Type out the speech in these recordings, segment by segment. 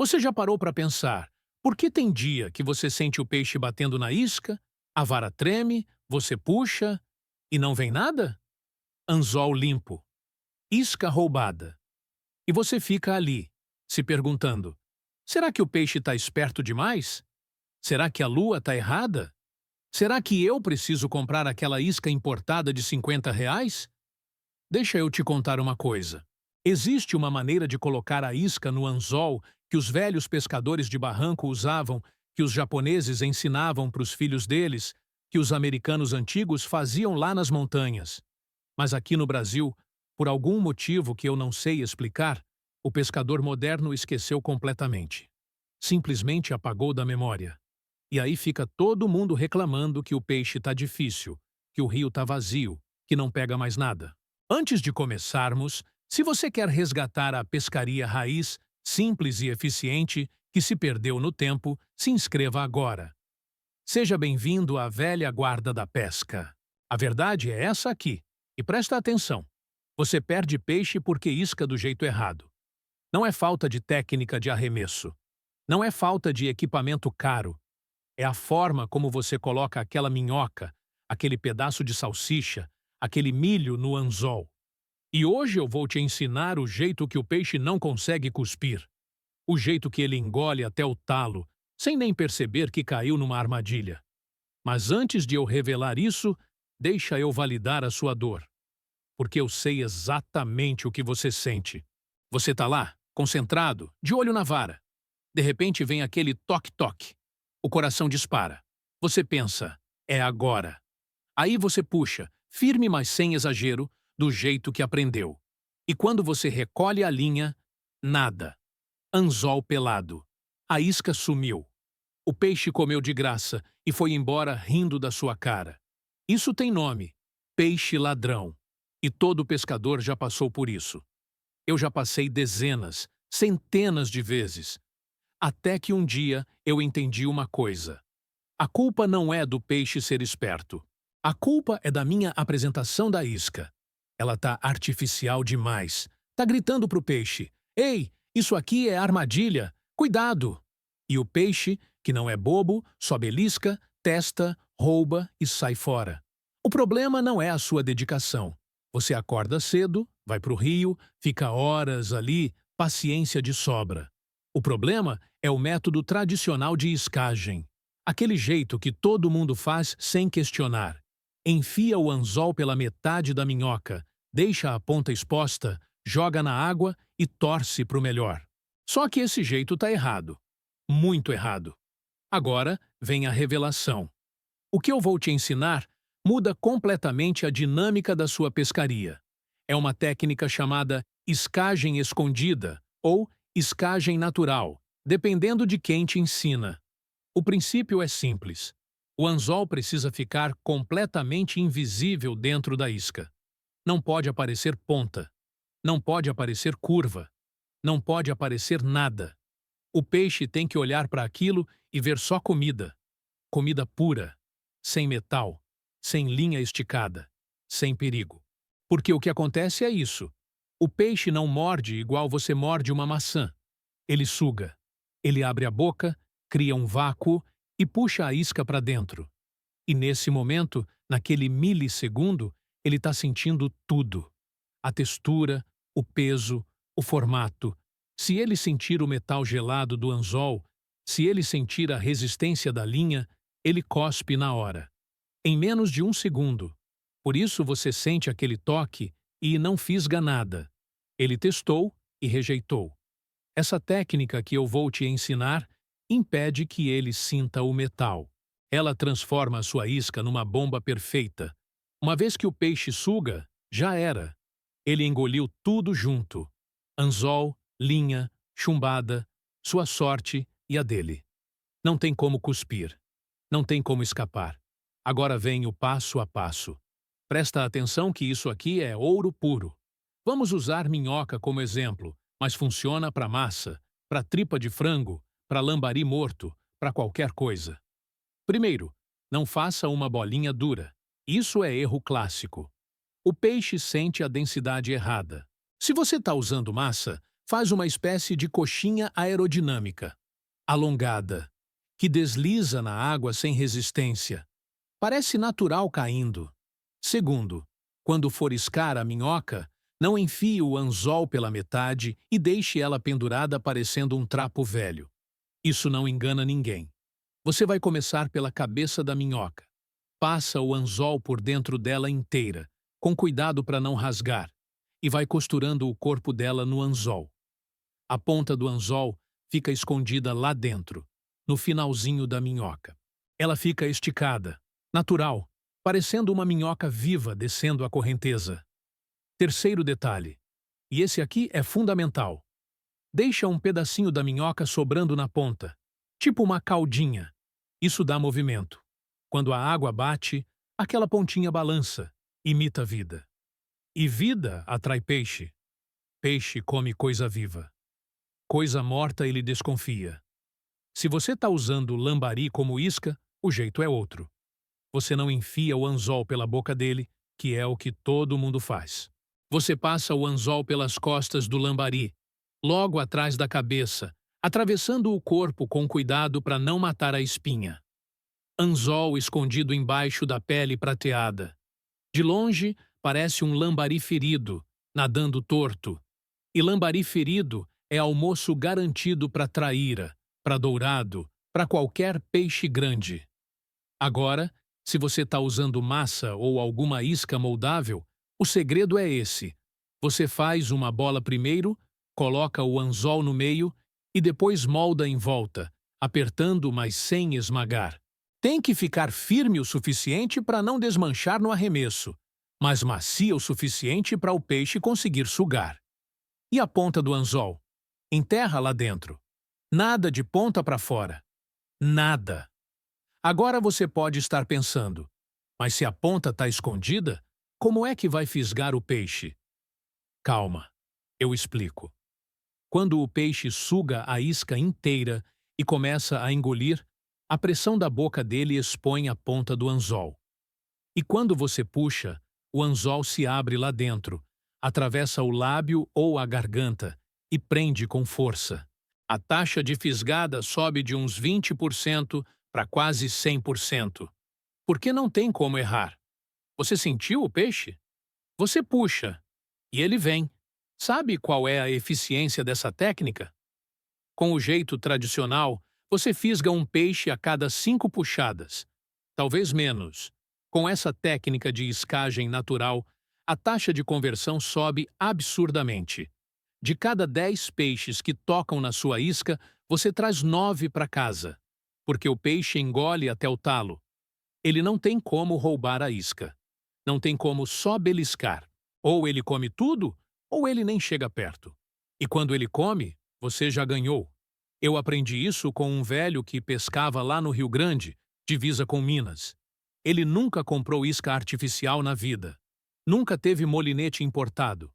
Você já parou para pensar por que tem dia que você sente o peixe batendo na isca, a vara treme, você puxa e não vem nada? Anzol limpo, isca roubada. E você fica ali, se perguntando: será que o peixe está esperto demais? Será que a lua está errada? Será que eu preciso comprar aquela isca importada de R$ 50? Deixa eu te contar uma coisa. Existe uma maneira de colocar a isca no anzol que os velhos pescadores de barranco usavam, que os japoneses ensinavam para os filhos deles, que os americanos antigos faziam lá nas montanhas. Mas aqui no Brasil, por algum motivo que eu não sei explicar, o pescador moderno esqueceu completamente. Simplesmente apagou da memória. E aí fica todo mundo reclamando que o peixe está difícil, que o rio está vazio, que não pega mais nada. Antes de começarmos, se você quer resgatar a pescaria raiz, simples e eficiente, que se perdeu no tempo, se inscreva agora. Seja bem-vindo à velha guarda da pesca. A verdade é essa aqui. E presta atenção. Você perde peixe porque isca do jeito errado. Não é falta de técnica de arremesso. Não é falta de equipamento caro. É a forma como você coloca aquela minhoca, aquele pedaço de salsicha, aquele milho no anzol. E hoje eu vou te ensinar o jeito que o peixe não consegue cuspir. O jeito que ele engole até o talo, sem nem perceber que caiu numa armadilha. Mas antes de eu revelar isso, deixa eu validar a sua dor. Porque eu sei exatamente o que você sente. Você tá lá, concentrado, de olho na vara. De repente vem aquele toque-toque. O coração dispara. Você pensa, é agora. Aí você puxa, firme mas sem exagero, do jeito que aprendeu. E quando você recolhe a linha, nada. Anzol pelado. A isca sumiu. O peixe comeu de graça e foi embora rindo da sua cara. Isso tem nome: peixe ladrão. E todo pescador já passou por isso. Eu já passei dezenas, centenas de vezes. Até que um dia eu entendi uma coisa. A culpa não é do peixe ser esperto. A culpa é da minha apresentação da isca. Ela tá artificial demais. Tá gritando pro peixe: ei, isso aqui é armadilha, cuidado! E o peixe, que não é bobo, só belisca, testa, rouba e sai fora. O problema não é a sua dedicação. Você acorda cedo, vai pro rio, fica horas ali, paciência de sobra. O problema é o método tradicional de iscagem. Aquele jeito que todo mundo faz sem questionar. Enfia o anzol pela metade da minhoca, deixa a ponta exposta, joga na água e torce pro melhor. Só que esse jeito tá errado. Muito errado. Agora vem a revelação. O que eu vou te ensinar muda completamente a dinâmica da sua pescaria. É uma técnica chamada iscagem escondida ou iscagem natural, dependendo de quem te ensina. O princípio é simples. O anzol precisa ficar completamente invisível dentro da isca. Não pode aparecer ponta. Não pode aparecer curva. Não pode aparecer nada. O peixe tem que olhar para aquilo e ver só comida. Comida pura, sem metal, sem linha esticada, sem perigo. Porque o que acontece é isso. O peixe não morde igual você morde uma maçã. Ele suga. Ele abre a boca, cria um vácuo e puxa a isca para dentro. E nesse momento, naquele milissegundo, ele está sentindo tudo. A textura, o peso, o formato. Se ele sentir o metal gelado do anzol, se ele sentir a resistência da linha, ele cospe na hora. Em menos de um segundo. Por isso você sente aquele toque e não fisga nada. Ele testou e rejeitou. Essa técnica que eu vou te ensinar impede que ele sinta o metal. Ela transforma a sua isca numa bomba perfeita. Uma vez que o peixe suga, já era. Ele engoliu tudo junto. Anzol, linha, chumbada, sua sorte e a dele. Não tem como cuspir. Não tem como escapar. Agora vem o passo a passo. Presta atenção que isso aqui é ouro puro. Vamos usar minhoca como exemplo, mas funciona para massa, para tripa de frango, para lambari morto, para qualquer coisa. Primeiro, não faça uma bolinha dura. Isso é erro clássico. O peixe sente a densidade errada. Se você está usando massa, Faz uma espécie de coxinha aerodinâmica, alongada, que desliza na água sem resistência. Parece natural caindo. Segundo, quando for iscar a minhoca, não enfie o anzol pela metade e deixe ela pendurada parecendo um trapo velho. Isso não engana ninguém. Você vai começar pela cabeça da minhoca. Passa o anzol por dentro dela inteira, com cuidado para não rasgar, e vai costurando o corpo dela no anzol. A ponta do anzol fica escondida lá dentro, no finalzinho da minhoca. Ela fica esticada, natural, parecendo uma minhoca viva descendo a correnteza. Terceiro detalhe, e esse aqui é fundamental. Deixa um pedacinho da minhoca sobrando na ponta, tipo uma caldinha. Isso dá movimento. Quando a água bate, aquela pontinha balança, imita vida. E vida atrai peixe. Peixe come coisa viva. Coisa morta ele desconfia. Se você está usando lambari como isca, o jeito é outro. Você não enfia o anzol pela boca dele, que é o que todo mundo faz. Você passa o anzol pelas costas do lambari, logo atrás da cabeça, atravessando o corpo com cuidado para não matar a espinha. Anzol escondido embaixo da pele prateada. De longe, parece um lambari ferido, nadando torto. E lambari ferido é almoço garantido para traíra, para dourado, para qualquer peixe grande. Agora, se você está usando massa ou alguma isca moldável, o segredo é esse. Você faz uma bola primeiro, coloca o anzol no meio e depois molda em volta, apertando, mas sem esmagar. Tem que ficar firme o suficiente para não desmanchar no arremesso, mas macia o suficiente para o peixe conseguir sugar. E a ponta do anzol? Enterra lá dentro. Nada de ponta para fora. Nada. Agora você pode estar pensando, mas se a ponta está escondida, como é que vai fisgar o peixe? Calma, eu explico. Quando o peixe suga a isca inteira e começa a engolir, a pressão da boca dele expõe a ponta do anzol. E quando você puxa, o anzol se abre lá dentro, atravessa o lábio ou a garganta e prende com força. A taxa de fisgada sobe de uns 20% para quase 100%. Porque não tem como errar. Você sentiu o peixe? Você puxa, e ele vem. Sabe qual é a eficiência dessa técnica? Com o jeito tradicional, você fisga um peixe a cada 5 puxadas. Talvez menos. Com essa técnica de iscagem natural, a taxa de conversão sobe absurdamente. De cada 10 peixes que tocam na sua isca, você traz 9 para casa, porque o peixe engole até o talo. Ele não tem como roubar a isca. Não tem como só beliscar. Ou ele come tudo, ou ele nem chega perto. E quando ele come, você já ganhou. Eu aprendi isso com um velho que pescava lá no Rio Grande, divisa com Minas. Ele nunca comprou isca artificial na vida. Nunca teve molinete importado.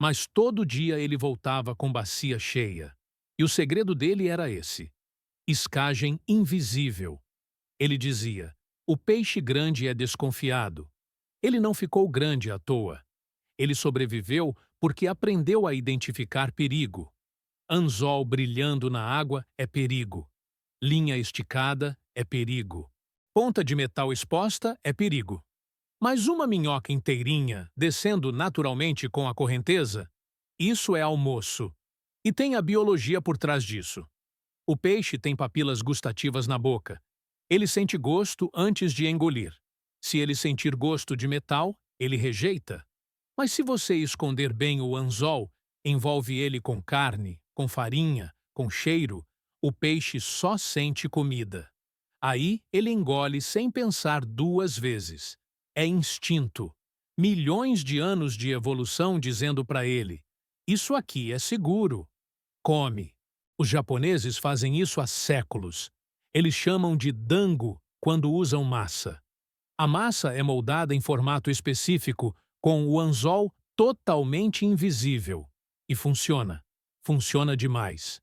Mas todo dia ele voltava com bacia cheia. E o segredo dele era esse: iscagem invisível. Ele dizia, o peixe grande é desconfiado. Ele não ficou grande à toa. Ele sobreviveu porque aprendeu a identificar perigo. Anzol brilhando na água é perigo. Linha esticada é perigo. Ponta de metal exposta é perigo. Mas uma minhoca inteirinha, descendo naturalmente com a correnteza, isso é almoço. E tem a biologia por trás disso. O peixe tem papilas gustativas na boca. Ele sente gosto antes de engolir. Se ele sentir gosto de metal, ele rejeita. Mas se você esconder bem o anzol, envolve ele com carne, com farinha, com cheiro, o peixe só sente comida. Aí ele engole sem pensar 2 vezes. É instinto. Milhões de anos de evolução dizendo para ele: isso aqui é seguro. Come. Os japoneses fazem isso há séculos. Eles chamam de dango quando usam massa. A massa é moldada em formato específico, com o anzol totalmente invisível. E funciona. Funciona demais.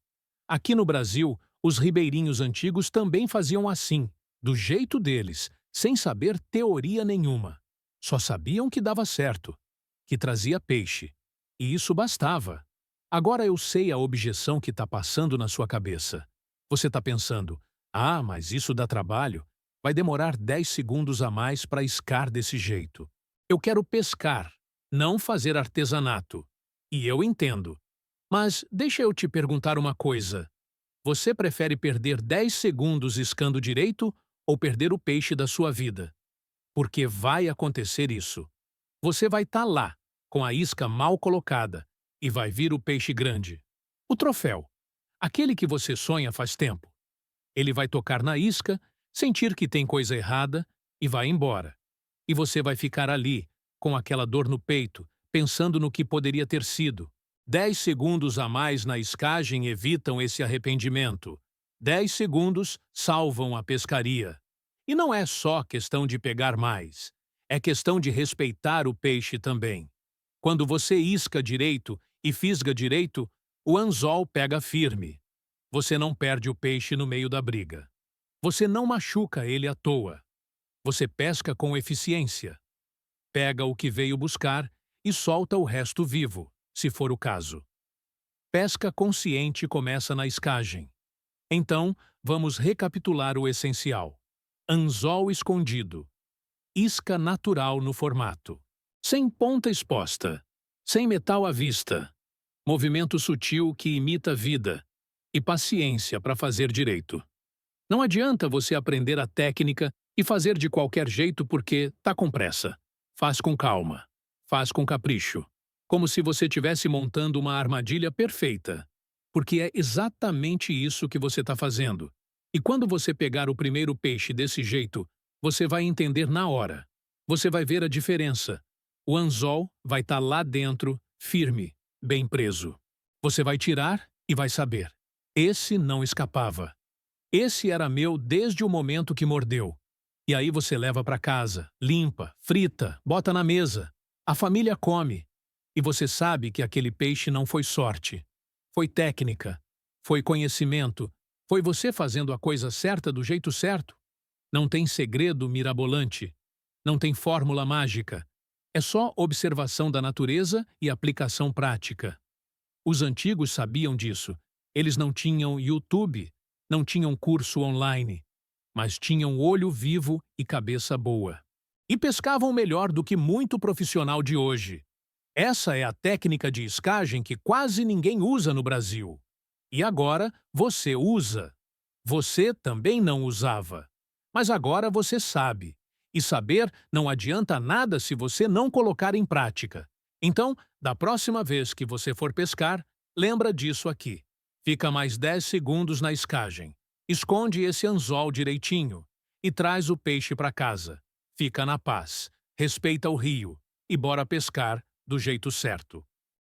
Aqui no Brasil, os ribeirinhos antigos também faziam assim, do jeito deles, sem saber teoria nenhuma. Só sabiam que dava certo, que trazia peixe. E isso bastava. Agora eu sei a objeção que está passando na sua cabeça. Você está pensando, ah, mas isso dá trabalho. Vai demorar 10 segundos a mais para iscar desse jeito. Eu quero pescar, não fazer artesanato. E eu entendo. Mas deixa eu te perguntar uma coisa. Você prefere perder 10 segundos iscando direito ou perder o peixe da sua vida? Porque vai acontecer isso. Você vai estar lá, com a isca mal colocada, e vai vir o peixe grande. O troféu. Aquele que você sonha faz tempo. Ele vai tocar na isca, sentir que tem coisa errada e vai embora. E você vai ficar ali, com aquela dor no peito, pensando no que poderia ter sido. 10 segundos a mais na iscagem evitam esse arrependimento. 10 segundos salvam a pescaria. E não é só questão de pegar mais. É questão de respeitar o peixe também. Quando você isca direito e fisga direito, o anzol pega firme. Você não perde o peixe no meio da briga. Você não machuca ele à toa. Você pesca com eficiência. Pega o que veio buscar e solta o resto vivo, se for o caso. Pesca consciente começa na iscagem. Então, vamos recapitular o essencial. Anzol escondido. Isca natural no formato. Sem ponta exposta. Sem metal à vista. Movimento sutil que imita vida. E paciência para fazer direito. Não adianta você aprender a técnica e fazer de qualquer jeito porque tá com pressa. Faz com calma. Faz com capricho. Como se você estivesse montando uma armadilha perfeita. Porque é exatamente isso que você está fazendo. E quando você pegar o primeiro peixe desse jeito, você vai entender na hora. Você vai ver a diferença. O anzol vai estar lá dentro, firme, bem preso. Você vai tirar e vai saber. Esse não escapava. Esse era meu desde o momento que mordeu. E aí você leva para casa, limpa, frita, bota na mesa. A família come. E você sabe que aquele peixe não foi sorte. Foi técnica. Foi conhecimento. Foi você fazendo a coisa certa do jeito certo. Não tem segredo mirabolante. Não tem fórmula mágica. É só observação da natureza e aplicação prática. Os antigos sabiam disso. Eles não tinham YouTube, não tinham curso online, mas tinham olho vivo e cabeça boa. E pescavam melhor do que muito profissional de hoje. Essa é a técnica de iscagem que quase ninguém usa no Brasil. E agora você usa. Você também não usava. Mas agora você sabe. E saber não adianta nada se você não colocar em prática. Então, da próxima vez que você for pescar, lembra disso aqui. Fica mais 10 segundos na iscagem. Esconde esse anzol direitinho e traz o peixe para casa. Fica na paz, respeita o rio e bora pescar do jeito certo.